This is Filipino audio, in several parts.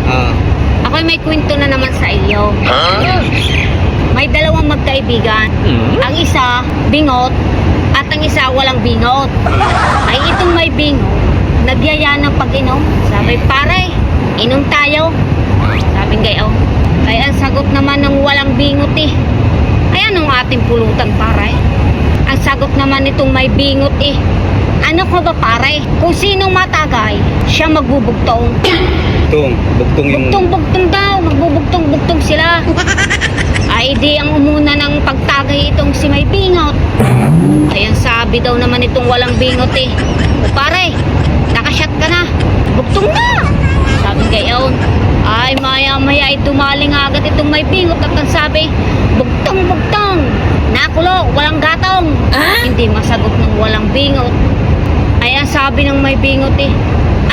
Toy. Ako'y may kwento na naman sa iyo. May dalawang magkaibigan. Ang isa, bingot, at ang isa, walang bingot. Ay itong may bingot, nagyaya ng pag-inom. Sabi, pare, inom tayo. Sabi gayo. Ay ang sagot naman ng walang bingot eh. Ay anong ating pulutan, pare? Ang sagot naman nitong may bingot eh. Ano ko ba, pare? Kung sinong matagay, siya magbubugtong. Bugtong yung... Bugtong daw, magbubugtong-bugtong sila. Ay di ang umuna ng pagtagay itong si may bingot. Ay ang sabi daw naman itong walang bingot eh. O pare, nakashot ka na. Bugtong na. Sabi gayon. Ay maya-maya ay dumaling agad itong may bingot at ang sabi, bugtong-bugtong. Nakulo, walang gatong. Hindi masagot ng walang bingot. Ay ang sabi ng may bingot eh,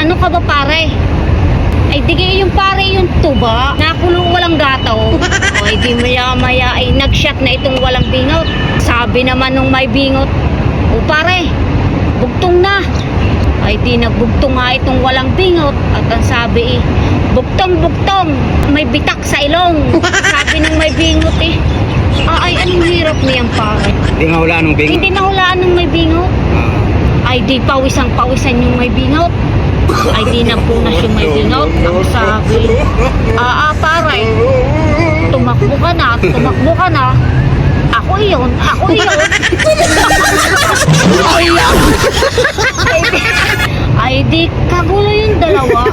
ano ka ba, pare? Ay di kayo yung pare yung tuba, nakulong walang gataw. O ay di maya-maya ay nag-shot na itong walang bingot. Sabi naman nung may bingot, o pare, bugtong na. Ay di nagbugtong nga itong walang bingot. At ang sabi eh, bugtong-bugtong, may bitak sa ilong. Sabi ng may bingot eh, ay anong hirap niyan, pare? Hindi mahulaan ng bingot. Hindi nahulaan ng may bingot. Ay di pawisang-pawisan yung may bingot. Ay di napunas yung may bingot. Ang sabi, pare, tumakbo ka na. Ako yun. Ay di kagulo yung dalawa.